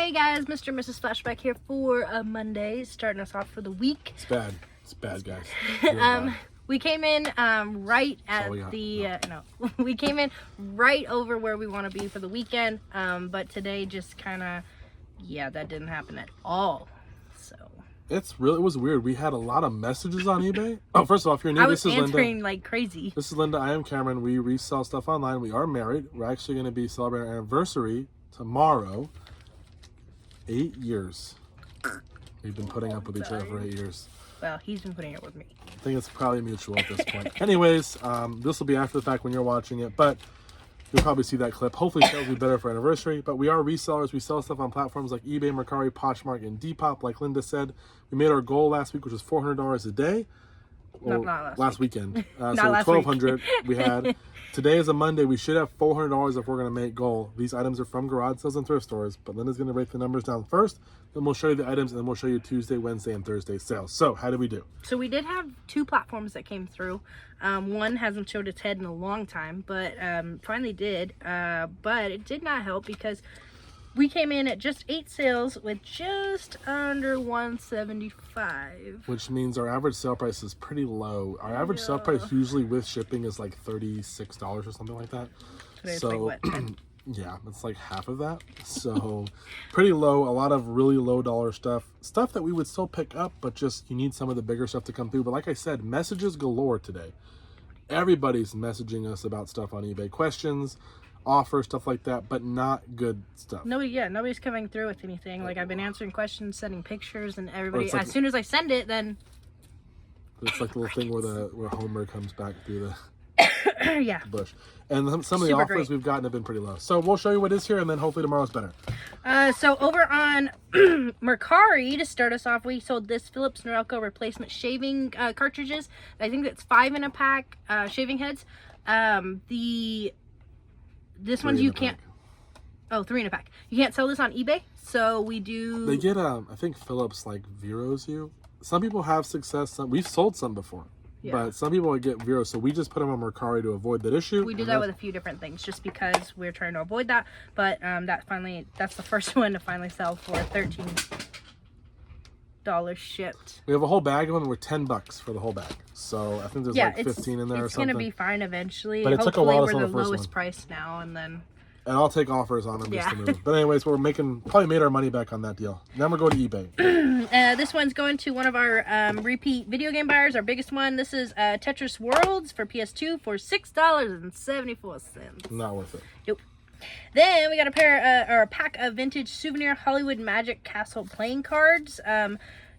Hey guys, Mr. and Mrs. Flashback here for a Monday, starting us off for the week. It's bad. It's bad, guys. Bad. We came in right at we came in right over where we want to be for the weekend. But today just kind of, that didn't happen at all. So it was weird. We had a lot of messages on eBay. Oh, first of all, if you're new, this is Linda. I was answering like crazy. This is Linda. I am Cameron. We resell stuff online. We are married. We're actually going to be celebrating our anniversary tomorrow. 8 years. We've been putting up with each other for 8 years. Well, he's been putting up with me. I think it's probably mutual at this point. Anyways, this will be after the fact when you're watching it, but you'll probably see that clip. Hopefully sales will be better for anniversary, but we are resellers. We sell stuff on platforms like eBay, Mercari, Poshmark, and Depop. Like Linda said, we made our goal last week, which was $400 a day. Well, not last weekend. Not so last $1,200 we had. Today is a Monday. We should have $400 if we're going to make goal. These items are from garage sales and thrift stores, but Linda's going to break the numbers down first. Then we'll show you the items, and then we'll show you Tuesday, Wednesday, and Thursday sales. So how did we do? So we did have 2 platforms that came through. One hasn't showed its head in a long time, but finally did. But it did not help because we came in at just 8 sales with just under $175. Which means our average sale price is pretty low. Our average sale price usually with shipping is like $36 or something like that. Today so it's like, what, 10? Yeah, it's like half of that. So pretty low. A lot of really low dollar stuff that we would still pick up, but just you need some of the bigger stuff to come through. But like I said, messages galore today. Everybody's messaging us about stuff on eBay, questions, offers, stuff like that, but not good stuff. Nobody's coming through with anything. Like, I've been answering questions, sending pictures, and everybody, like, as soon as I send it, then it's like the little thing where Homer comes back through the bush. And some of the offers we've gotten have been pretty low. So we'll show you what is here, and then hopefully tomorrow's better. So over on Mercari, to start us off, we sold this Philips Norelco replacement shaving cartridges. I think that's 5 in a pack, shaving heads. This one's you can't. Oh, 3 in a pack. You can't sell this on eBay, so we do. They get I think Philips like Veros you. Some people have success. We've sold some before, but some people get Veros, so we just put them on Mercari to avoid that issue. We do that with a few different things, just because we're trying to avoid that. But that's the first one to finally sell for $13 shipped. We have a whole bag of them. We're $10 for the whole bag. So I think there's like 15 in there or something. It's gonna be fine eventually. But it took a while to sell we're the the first lowest one. price now, and then. And I'll take offers on them just to move. But anyways, we're probably made our money back on that deal. Now we're going to eBay. This one's going to one of our repeat video game buyers, our biggest one. This is Tetris Worlds for PS2 for $6.74. Not worth it. Nope. Then we got a pack of vintage souvenir Hollywood Magic Castle playing cards.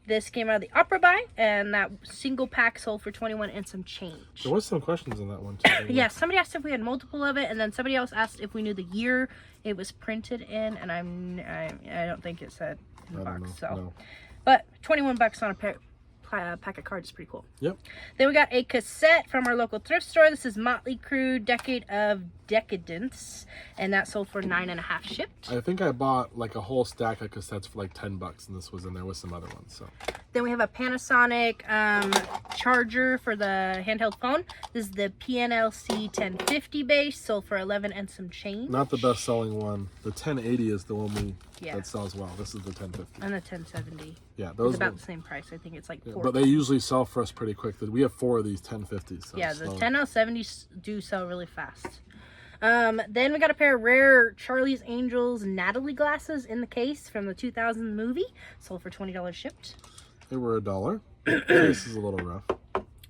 This came out of the Opera buy, and that single pack sold for 21 and some change. There was some questions on that one too. Yeah, somebody asked if we had multiple of it, and then somebody else asked if we knew the year it was printed in, and I don't think it said in the box. So, no. But $21 on a pack of cards is pretty cool. Yep. Then we got a cassette from our local thrift store. This is Motley Crue Decade of Decadence, and that sold for $9.50 shipped. I think I bought like a whole stack of cassettes for like $10, and this was in there with some other ones. So. Then we have a Panasonic charger for the handheld phone. This is the PNLC 1050 base, sold for 11 and some change. Not the best selling one. The 1080 is the one that sells well. This is the 1050. And the 1070. Yeah, those are about the same price. I think it's like 4. But they usually sell for us pretty quick. We have 4 of these 1050s. So yeah, the 1070s do sell really fast. Then we got a pair of rare Charlie's Angels Natalie glasses in the case from the 2000 movie, sold for $20 shipped. They were $1. This is a little rough.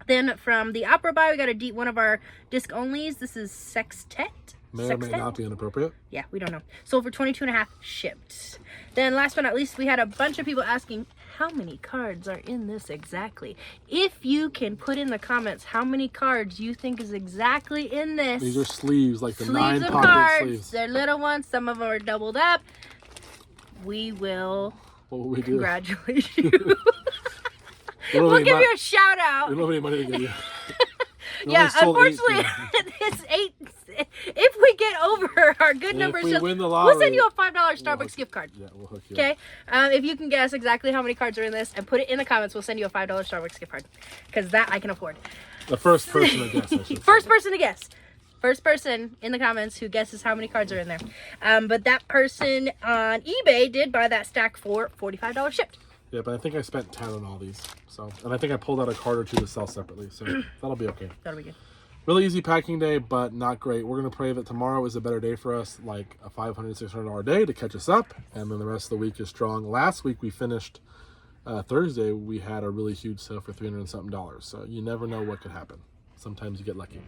Then from the Opera buy, we got one of our disc onlys. This is Sextet. May or may not be inappropriate. Yeah, we don't know. Sold for $22.50 shipped. Then last but not least, we had a bunch of people asking how many cards are in this exactly. If you can put in the comments how many cards you think is exactly in this. These are sleeves, like the sleeves 9 of pocket cards. sleeves. They're little ones. Some of them are doubled up. We will congratulate you. We'll give you a shout out. We don't have any money to give you. Yeah, unfortunately, it's 8. If we get over our good numbers, we'll send you a $5 Starbucks gift card. Yeah, we'll hook you up. Okay? If you can guess exactly how many cards are in this and put it in the comments, we'll send you a $5 Starbucks gift card. Because that I can afford. The first person to guess. First person to guess. First person in the comments who guesses how many cards are in there. But that person on eBay did buy that stack for $45 shipped. Yeah, but I think I spent 10 on all these. So, and I think I pulled out a card or two to sell separately. So that'll be okay. That'll be good. Really easy packing day, but not great. We're going to pray that tomorrow is a better day for us, like a $500, $600 day to catch us up. And then the rest of the week is strong. Last week we finished Thursday. We had a really huge sale for $300 and something. So you never know what could happen. Sometimes you get lucky.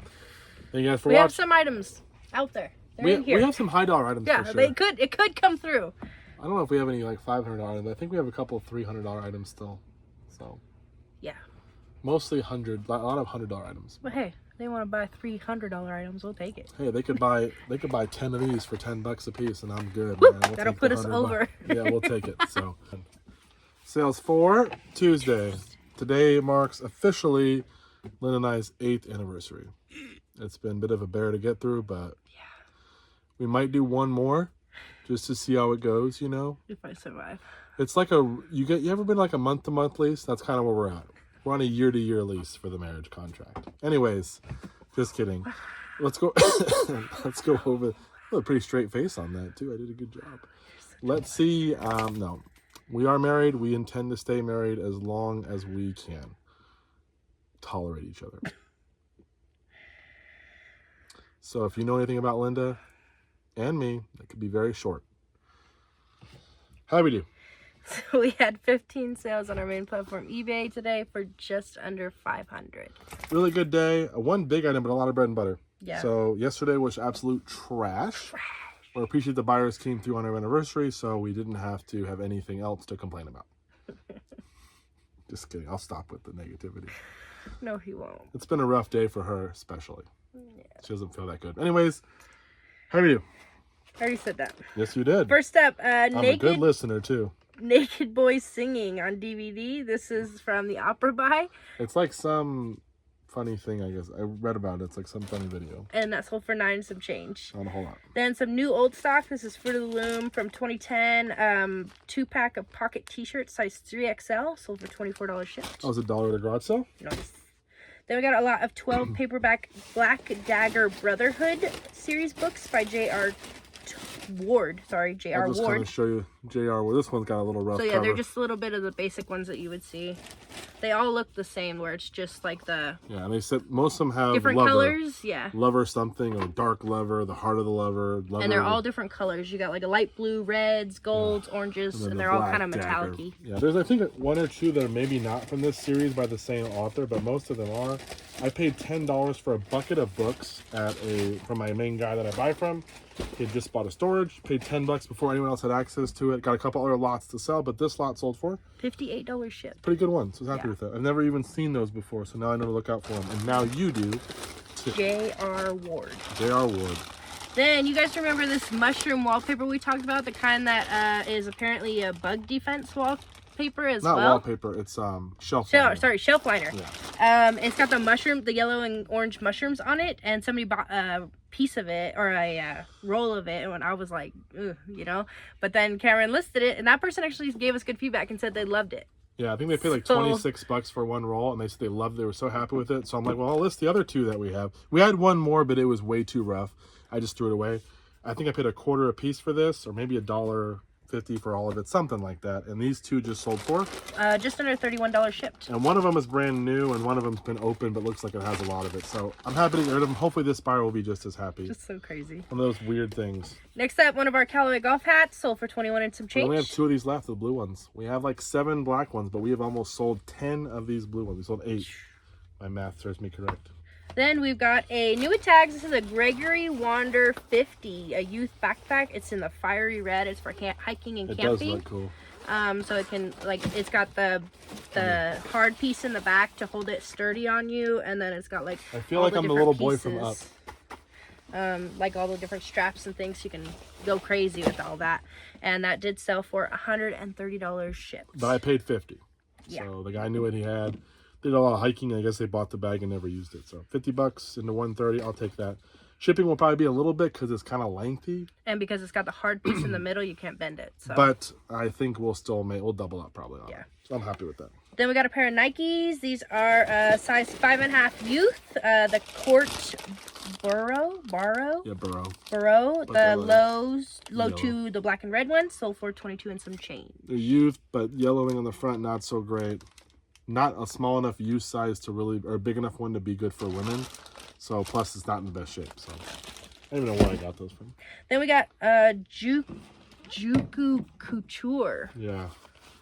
Thank you guys for watching. We have some items out there. They're in here. We have some high dollar items. Yeah, for sure. it could come through. I don't know if we have any like $500 items. I think we have a couple of $300 items still. So yeah, mostly a lot of $100 items. But hey, they want to buy $300 items. We'll take it. Hey, they could buy 10 of these for $10 a piece, and I'm good. Woo, Man. We'll that'll put us over. Yeah, we'll take it. So, sales for Tuesday. Today marks officially Lynn and I's 8th anniversary. It's been a bit of a bear to get through, but we might do one more just to see how it goes. You know, if I survive. It's like you ever been like a month-to-month lease? That's kind of where we're at. We're on a year-to-year lease for the marriage contract. Anyways, just kidding. Let's go. Let's go over. Oh, a pretty straight face on that too. I did a good job. Let's see. No, we are married. We intend to stay married as long as we can tolerate each other. So if you know anything about Linda and me, it could be very short. How do we do? So we had 15 sales on our main platform eBay today for just under 500. Really good day. One big item, but a lot of bread and butter. Yeah. So yesterday was absolute trash. We appreciate the buyers came through on our anniversary, so we didn't have to have anything else to complain about. Just kidding. I'll stop with the negativity. No, he won't. It's been a rough day for her, especially. Yeah. She doesn't feel that good. Anyways, how are you? I already said that. Yes, you did. First up, I'm a good listener, too. Naked Boys Singing on DVD. This is from the Opera Buy. It's like some funny thing, I guess. I read about it. It's like some funny video. And that sold for $9 and some change. Not a whole lot. Then some new old stock. This is Fruit of the Loom from 2010. 2-pack of pocket t-shirts, size 3XL. Sold for $24 shipped. Oh, was it $1 at a garage sale? Nice. Then we got a lot of 12 paperback Black Dagger Brotherhood series books by J.R. Ward. Sorry, J.R. I'll just Ward. kind of show you J.R. Ward. This one's got a little rough So yeah, cover. they're just a little bit of the basic ones that you would see. They all look the same, where it's just like the... Yeah, and they said most of them have different lover, colors, yeah. Lover something, or dark lover, the heart of the lover. And they're all different colors. You got like a light blue, reds, golds, oranges, and they're all kind of metallic-y. Yeah, there's I think one or two that are maybe not from this series by the same author, but most of them are. I paid $10 for a bucket of books from my main guy that I buy from. He had just bought a storage, paid $10 before anyone else had access to it. Got a couple other lots to sell, but this lot sold for $58 shipped. Pretty good one, so I was happy with that. I've never even seen those before, so now I know to look out for them. And now you do. J.R. Ward. J.R. Ward. Then you guys remember this mushroom wallpaper we talked about? The kind that is apparently a bug defense wallpaper as well. Not wallpaper, it's shelf liner. Sorry, shelf liner. Yeah. It's got the yellow and orange mushrooms on it, and somebody bought a piece of it, or a roll of it, and I was like, ugh, you know. But then Karen listed it, and that person actually gave us good feedback and said they loved it. Yeah, I think they paid like $26 for one roll, and they said they loved it. They were so happy with it. So I'm like, well, I'll list the other two that we have. We had one more, but it was way too rough. I just threw it away. I think I paid $0.25 a piece for this, or maybe $1.50 for all of it, something like that. And these two just sold for just under $31 shipped. And one of them is brand new, and one of them's been open, but looks like it has a lot of it. So I'm happy to get rid of them. Hopefully this buyer will be just as happy. Just so crazy. One of those weird things. Next up, one of our Callaway golf hats sold for $21 and some change. We only have 2 of these left, the blue ones. We have like 7 black ones, but we have almost sold 10 of these blue ones. We sold 8. My math serves me correct. Then we've got a new tags. This is a Gregory Wander 50, a youth backpack. It's in the fiery red. It's for hiking and camping. It does look cool. So it can, like, it's got the hard piece in the back to hold it sturdy on you, and then it's got like I feel like I'm the little boy from Up. Like all the different straps and things. You can go crazy with all that, and that did sell for $130 shipped. But I paid $50. Yeah. So the guy knew what he had. Did a lot of hiking. I guess they bought the bag and never used it. So $50 into $130. I'll take that. Shipping will probably be a little bit because it's kind of lengthy. And because it's got the hard piece in the middle, you can't bend it. So. But I think we'll double up probably on it. So I'm happy with that. Then we got a pair of Nikes. These are size 5.5 youth. The Court Burrow. Yeah, Burrow. Burrow. The low yellow. 2, the black and red one, sold for $22 and some change. They're youth, but yellowing on the front, not so great. Not a small enough youth size to really, or a big enough one to be good for women. So plus it's not in the best shape. So I don't even know where I got those from. Then we got Juku Couture. Yeah.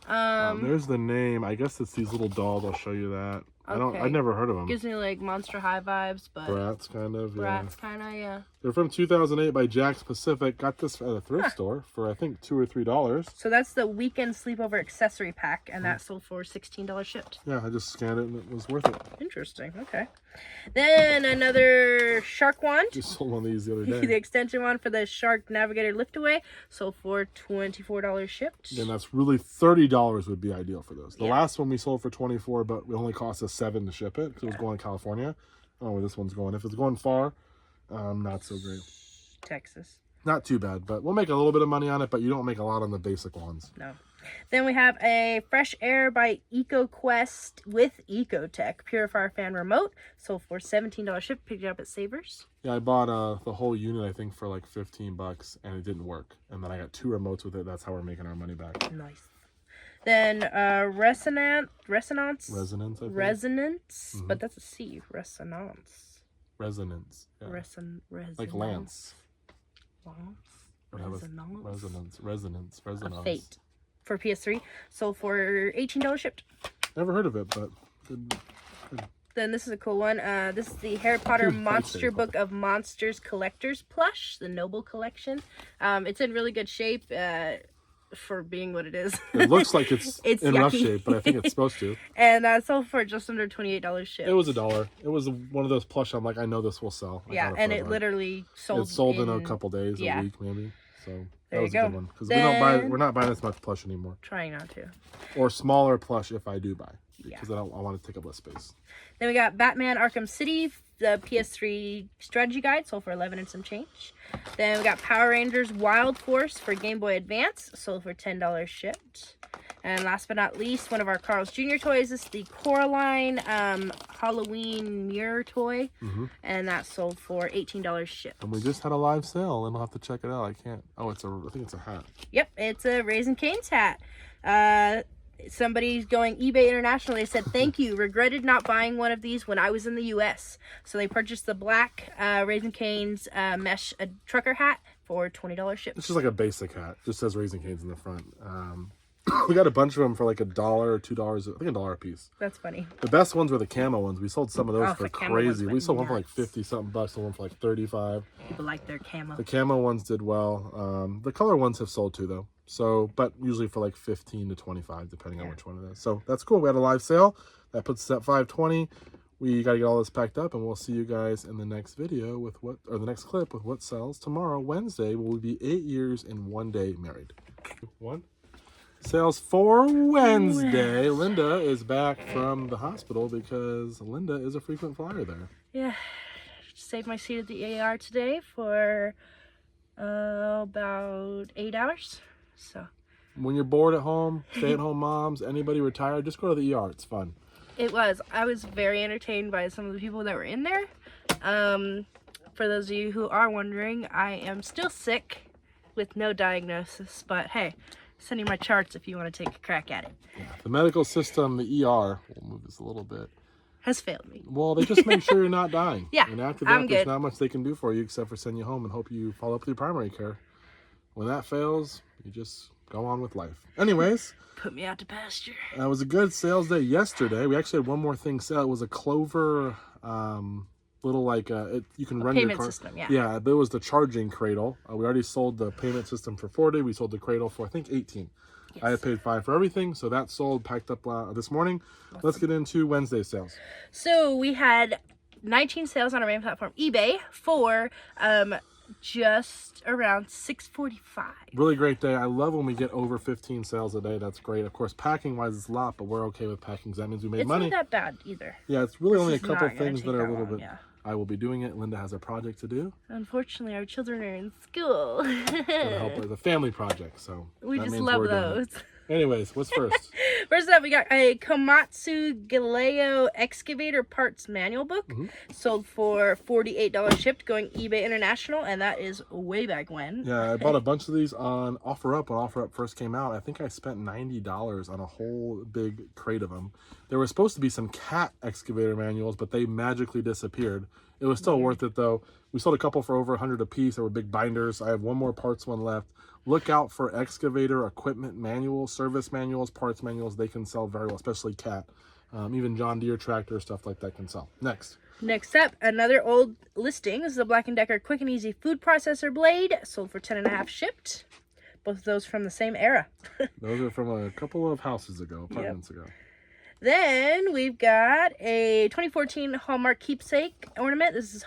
There's the name. I guess it's these little dolls. I'll show you that. Okay. I've never heard of them. Gives me like Monster High vibes, but Bratz kind of. Bratz kind of, yeah. They're from 2008 by Jack's Pacific. Got this at a thrift store for I think $2 or $3. So that's the weekend sleepover accessory pack, and that sold for $16 shipped. Yeah, I just scanned it and it was worth it. Interesting. Okay. Then another shark wand. Just sold one of these the other day. The extension wand for the Shark Navigator Liftaway sold for $24 shipped. And that's really $30 would be ideal for those. The Yeah. last one we sold for $24, but it only cost us $7 to ship it because it was going to California. I don't know where this one's going. If it's going far, not so great. Texas. Not too bad, but we'll make a little bit of money on it, but you don't make a lot on the basic ones. No. Then we have a Fresh Air by EcoQuest with EcoTech Purifier Fan Remote. Sold for $17 shipped. Picked it up at Savers. Yeah, I bought the whole unit, I think, for like $15, and it didn't work. And then I got 2 remotes with it. That's how we're making our money back. Nice. Then Resonance. Resonance, I think. Resonance, but that's a C. Resonance. Resonance. Yeah. Resonance. Like Lance. Resonance. Resonance. A Fate for PS3. Sold for $18 shipped. Never heard of it, but good. Then this is a cool one. This is the Harry Potter Monster Book of Monsters Collector's Plush, the Noble Collection. It's in really good shape for being what it is. It looks like it's in rough yucky. shape, but I think it's supposed to. And sold for just under $28 shipped. It was $1. It was one of those plush. I'm like, I know this will sell. Yeah, and it literally sold. It sold in a couple days, a week maybe. So there that was you a go. good one because Then, we're not buying this much plush anymore. Trying not to. Or smaller plush if I do buy, because I want to take up less space. Then we got Batman Arkham City, the PS3 strategy guide, sold for $11 and some change. Then we got Power Rangers Wild Force for Game Boy Advance, sold for $10 shipped. And last but not least, one of our Carl's Jr. toys is the Coraline Halloween mirror toy, and that sold for $18 shipped. And we just had a live sale, and I'll have to check it out. I can't. Oh, I think it's a hat. Yep, it's a Raising Cane's hat. Somebody's going eBay International. They said, thank you. Regretted not buying one of these when I was in the U.S. So they purchased the black Raising Cane's mesh trucker hat for $20 shipped. It's just like a basic hat. Just says Raising Cane's in the front. We got a bunch of them for like $1 or $2. I think $1 a piece. That's funny. The best ones were the camo ones. We sold some of those for the camo crazy. ones We sold one for nuts. like 50 something bucks, and one for like 35. People like their camo. The camo ones did well. The color ones have sold too though. So, but usually for like 15 to 25, depending on which one it is. So that's cool. We had a live sale that puts us at 520. We got to get all this packed up, and we'll see you guys in the next video with the next clip with what sells tomorrow, Wednesday. We'll be 8 years and 1 day married. Sales for Wednesday. Linda is back from the hospital because Linda is a frequent flyer there. Yeah. Saved my seat at the AR today for about 8 hours. So when you're bored at home, stay-at-home moms, anybody retired, just go to the ER. It's fun. It was. I was very entertained by some of the people that were in there. For those of you who are wondering, I am still sick with no diagnosis, but hey, send you my charts if you want to take a crack at it. Yeah. The medical system, the ER, we'll move this a little bit, has failed me. Well, they just make sure you're not dying. Yeah, and after that, I'm there's good. not much they can do for you except for send you home and hope you follow up with your primary care. When that fails, you just go on with life. Anyways, put me out to pasture. It was a good sales day yesterday. We actually had one more thing sell. It was a Clover little like you can run payment your car. System, yeah. Yeah, but it was the charging cradle. We already sold the payment system for 40. We sold the cradle for I think 18. Yes. I had paid 5 for everything, so that sold, packed up this morning. Awesome. Let's get into Wednesday sales. So we had 19 sales on our main platform, eBay, for just around $645. Really great day. I love when we get over 15 sales a day. That's great. Of course, packing wise, it's a lot, but we're okay with packing because that means we made money. It's not that bad either. Yeah, it's really only a couple things that are a little bit. Yeah. I will be doing it. Linda has a project to do. Unfortunately, our children are in school. Gonna help with a family project, so We that just means love we're doing those. it. Anyways, what's first? First up, we got a Komatsu Galeo excavator parts manual book. Sold for $48 shipped, going eBay International, and that is way back when. Yeah, I bought a bunch of these on OfferUp when OfferUp first came out. I think I spent $90 on a whole big crate of them. There were supposed to be some cat excavator manuals, but they magically disappeared. It was still worth it though. We sold a couple for over 100 a piece. They were big binders. I have one more parts one left. Look out for excavator equipment manuals, service manuals, parts manuals. They can sell very well, especially cat. Even John Deere tractor, stuff like that can sell. Next up, another old listing. This is a Black & Decker Quick and Easy food processor blade. Sold for $10.50 shipped. Both of those from the same era. Those are from a couple of houses ago, apartments ago. Then we've got a 2014 Hallmark keepsake ornament. This is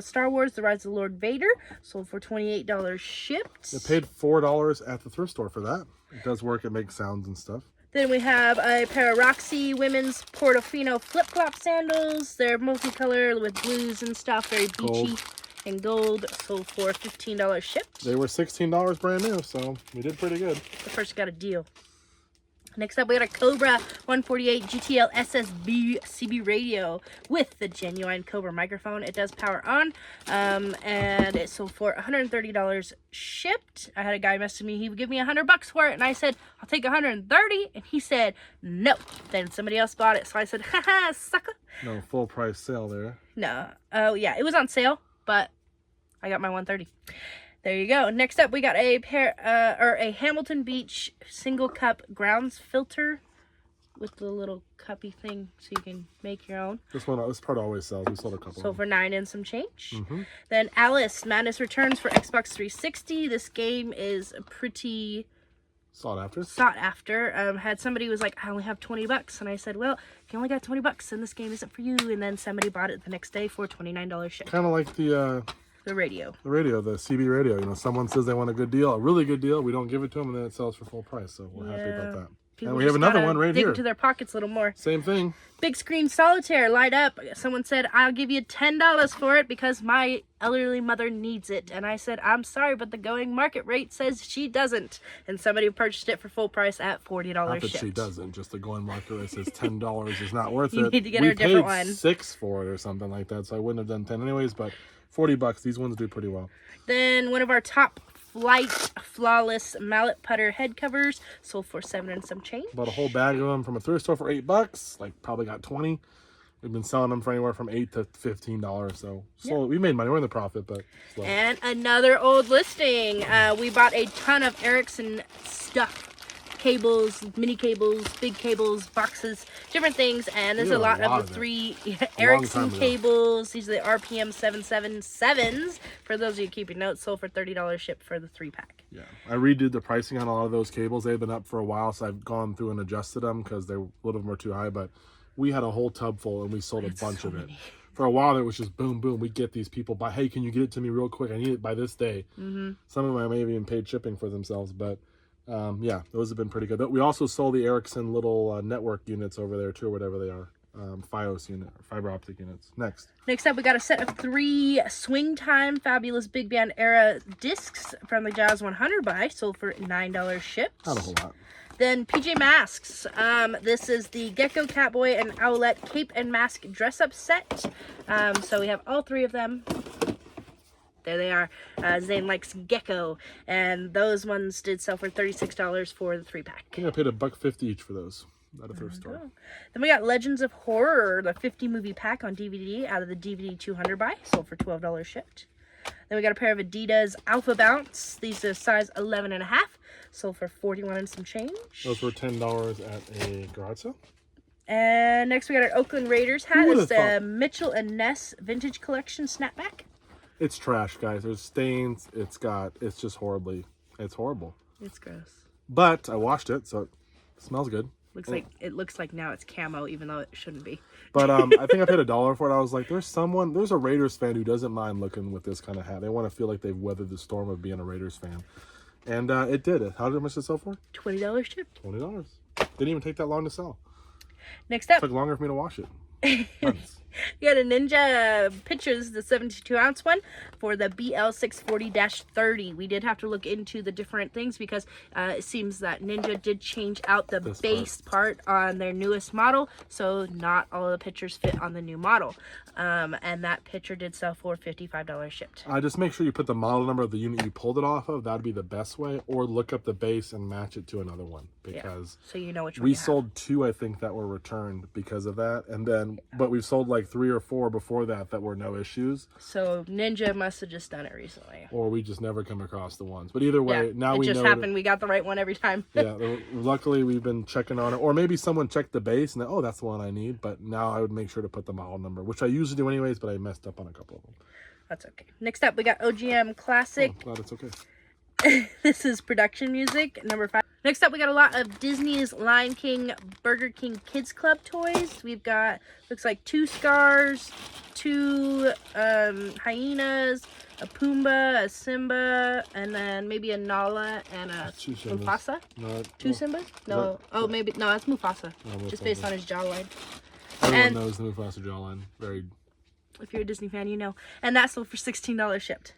Star Wars: The Rise of Lord Vader. Sold for $28 shipped. I paid $4 at the thrift store for that. It does work. It makes sounds and stuff. Then we have a pair of Roxy women's Portofino flip-flop sandals. They're multicolored with blues and stuff. Very beachy and gold. Sold for $15 shipped. They were $16 brand new, so we did pretty good. The first got a deal. Next up, we got a Cobra 148 GTL SSB CB radio with the genuine Cobra microphone. It does power on, and it sold for $130 shipped. I had a guy message me. He would give me $100 for it, and I said, I'll take $130, and he said, no. Then somebody else bought it, so I said, haha, sucker. No full price sale there. No. Oh, yeah, it was on sale, but I got my $130. There you go. Next up, we got a a Hamilton Beach single cup grounds filter with the little cuppy thing, so you can make your own. This part always sells. We sold a couple. So for $9 and some change. Then Alice Madness Returns for Xbox 360. This game is pretty sought after. Had somebody was like, I only have $20, and I said, well, if you only got $20, then this game isn't for you. And then somebody bought it the next day for $29 shipped. Kind of like the radio. The CB radio. You know, someone says they want a good deal, a really good deal. We don't give it to them, and then it sells for full price. So we're happy about that. People and we have another one right dig here. Into their pockets a little more. Same thing. Big screen solitaire, light up. Someone said, I'll give you $10 for it because my elderly mother needs it. And I said, I'm sorry, but the going market rate says she doesn't. And somebody purchased it for full price at $40 Not that shipped. she doesn't. Just the going market rate says $10 is not worth it. You need to get her a different one. We paid $6 for it or something like that, so I wouldn't have done 10 anyways. But $40. These ones do pretty well. Then one of our top flight flawless mallet putter head covers sold for $7 and some change. Bought a whole bag of them from a thrift store for $8. Like probably got 20. We've been selling them for anywhere from $8 to $15. So we made money. We're in the profit, but slow. And another old listing. We bought a ton of Ericsson stuff. Cables, mini cables, big cables, boxes, different things, and there's a lot of the three Ericsson cables. These are the RPM 777s. For those of you keeping notes, sold for $30 shipped for the 3-pack. Yeah, I redid the pricing on a lot of those cables. They've been up for a while, so I've gone through and adjusted them because a lot of them were too high. But we had a whole tub full, and we sold a bunch of it. For a while, it was just boom, boom. We get these people by, hey, can you get it to me real quick? I need it by this day. Some of them may have even paid shipping for themselves, but. Yeah, those have been pretty good. We also sold the Ericsson little network units over there too, or whatever they are. FiOS unit, fiber optic units. Next up, we got a set of 3 Swing Time Fabulous Big Band Era discs from the Jazz 100 buy, sold for $9 shipped. Not a whole lot. Then PJ Masks. This is the Gecko, Catboy, and Owlette Cape and Mask dress-up set. So we have all 3 of them. There they are. Zane likes Gecko, and those ones did sell for $36 for the 3-pack. I think I paid $1.50 each for those at a thrift store. Then we got Legends of Horror, the 50 movie pack on DVD out of the DVD 200 buy, sold for $12 shipped. Then we got a pair of Adidas Alpha Bounce. These are size 11.5, sold for $41 and some change. Those were $10 at a garage sale. And next we got our Oakland Raiders hat. It's the Mitchell and Ness Vintage Collection snapback. It's trash, guys. There's stains. It's just horrible. It's gross. But I washed it, so it smells good. It looks like now it's camo, even though it shouldn't be. But I think I paid $1 for it. I was like, there's a Raiders fan who doesn't mind looking with this kind of hat. They want to feel like they've weathered the storm of being a Raiders fan. And it did. How much did it sell for? $20 shipped. $20. Didn't even take that long to sell. Next up. It took longer for me to wash it. We got a Ninja Pictures, the 72-ounce one for the BL640-30. We did have to look into the different things because it seems that Ninja did change out the base part on their newest model, so not all of the pictures fit on the new model. And that picture did sell for $55 shipped. Just make sure you put the model number of the unit you pulled it off of. That'd be the best way, or look up the base and match it to another one, because so you know which one we sold 2, I think, that were returned because of that, and then but we've sold like 3 or 4 before that were no issues. So Ninja must have just done it recently, or we just never come across the ones. But either way, now we know it just happened. We got the right one every time. Yeah, luckily we've been checking on it, or maybe someone checked the base and oh, that's the one I need. But now I would make sure to put the model number, which I usually do anyways, but I messed up on a couple of them. That's okay. Next up, we got OGM Classic. Glad it's okay. This is production music, number 5. Next up, we got a lot of Disney's Lion King, Burger King Kids Club toys. We've got, looks like 2 Scars, 2 hyenas, a Pumbaa, a Simba, and then maybe a Nala and a Mufasa. No, 2 Simbas? No. Oh, maybe. No, that's Mufasa. No, just based on his jawline. Everyone knows the Mufasa jawline. Very. If you're a Disney fan, you know. And that sold for $16 shipped.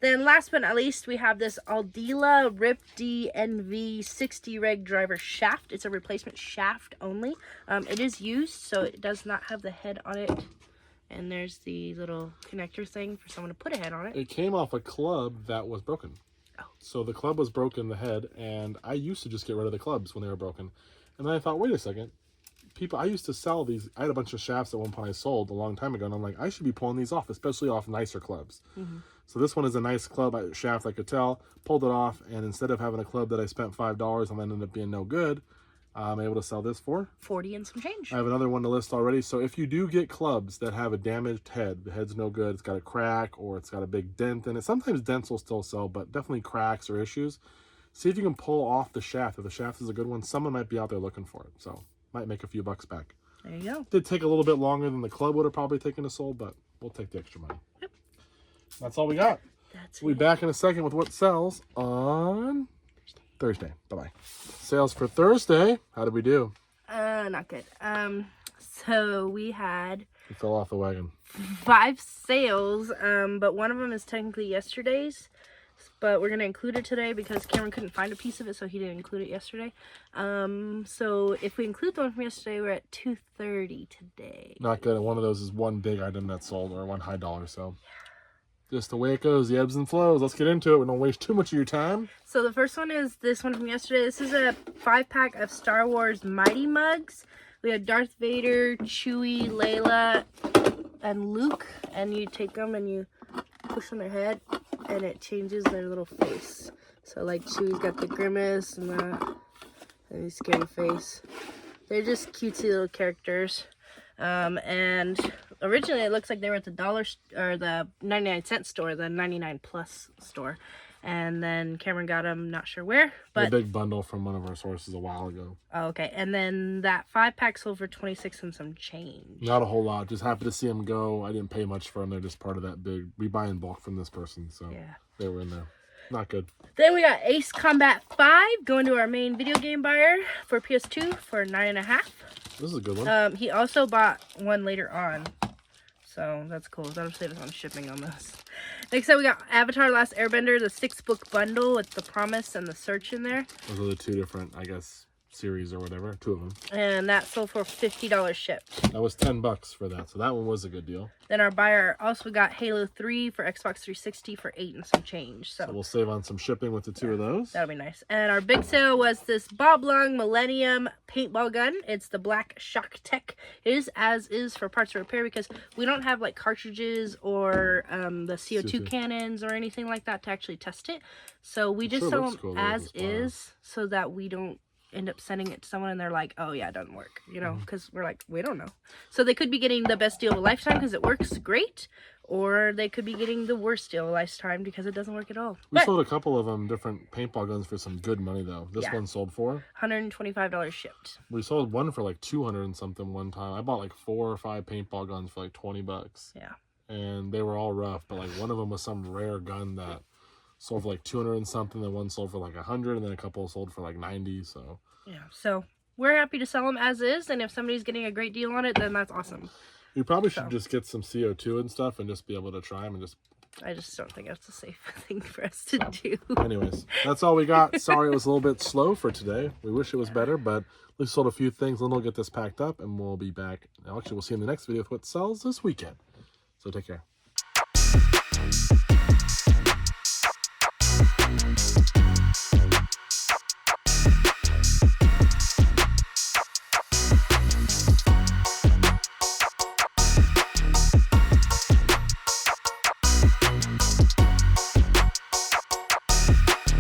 Then last but not least, we have this Aldila Rip DNV 60 reg driver shaft. It's a replacement shaft only. It is used, so it does not have the head on it. And there's the little connector thing for someone to put a head on it. It came off a club that was broken. Oh. So the club was broken, the head, and I used to just get rid of the clubs when they were broken. And then I thought, wait a second. I used to sell these. I had a bunch of shafts at one point I sold a long time ago, and I'm like, I should be pulling these off, especially off nicer clubs. Mm-hmm. So this one is a nice club shaft, I could tell. Pulled it off, and instead of having a club that I spent $5 and then ended up being no good, I'm able to sell this for 40 and some change. I have another one to list already. So if you do get clubs that have a damaged head, the head's no good, it's got a crack or it's got a big dent in it. Sometimes dents will still sell, but definitely cracks or issues. See if you can pull off the shaft. If the shaft is a good one, someone might be out there looking for it. So might make a few bucks back. There you go. Did take a little bit longer than the club would have probably taken to sold, but we'll take the extra money. Yep. That's all we got. We'll be back in a second with what sells on Thursday. Bye-bye. Sales for Thursday. How did we do? Not good. So we had... We fell off the wagon. 5 sales, but one of them is technically yesterday's. But we're going to include it today because Cameron couldn't find a piece of it, so he didn't include it yesterday. So if we include the one from yesterday, we're at $230 today. Not good. One of those is one big item that sold, or one high dollar sale. Just the way it goes, the ebbs and flows. Let's get into it. We don't waste too much of your time. So the first one is this one from yesterday. This is a 5-pack of Star Wars Mighty Mugs. We have Darth Vader, Chewie, Layla, and Luke. And you take them and you push on their head, and it changes their little face. So like Chewie's got the grimace and the scary face. They're just cutesy little characters. And originally it looks like they were at the the 99-cent store, the 99 plus store. And then Cameron got them, not sure where, but a big bundle from one of our sources a while ago. Oh, okay. And then that 5-pack sold for 26 and some change. Not a whole lot. Just happy to see them go. I didn't pay much for them. They're just part of that big. We buy in bulk from this person, so yeah, they were in there. Not good. Then we got Ace Combat 5 going to our main video game buyer for PS2 for $9.50. This is a good one. He also bought one later on, so that's cool. That'll save us on shipping on this. Next up, we got Avatar: Last Airbender, the 6-book bundle with the Promise and the Search in there. Those are the 2 different, I guess, series or whatever. 2 of them. And that sold for $50 shipped. That was $10 for that, so that one was a good deal. Then our buyer also got Halo 3 for Xbox 360 for $8 and some change. So we'll save on some shipping with the 2 of those. That'll be nice. And our big sale was this Bob Long Millennium paintball gun. It's the Black Shock Tech. It is as is for parts of repair because we don't have like cartridges or the CO2 cannons or anything like that to actually test it. So we just sell them as is so that we don't end up sending it to someone and they're like, oh yeah, it doesn't work, you know, because we're like, we don't know. So they could be getting the best deal of a lifetime because it works great, or they could be getting the worst deal of a lifetime because it doesn't work at all. We sold a couple of them, different paintball guns, for some good money though. This one sold for $125 shipped. We sold one for like 200 and something one time. I bought like 4 or 5 paintball guns for like $20. Yeah. And they were all rough, but like one of them was some rare gun that sold for like 200 and something, then one sold for like 100, and then a couple sold for like 90. So yeah, so we're happy to sell them as is, and if somebody's getting a great deal on it, then that's awesome. You probably should So. just get some CO2 and stuff and just be able to try them and just... I just don't think that's a safe thing for us to do. Anyways, that's all we got. Sorry it was a little bit slow for today. We wish it was better, but at least sold a few things. Then we'll get this packed up and we'll be back. Actually, we'll see you in the next video with what sells this weekend. So take care.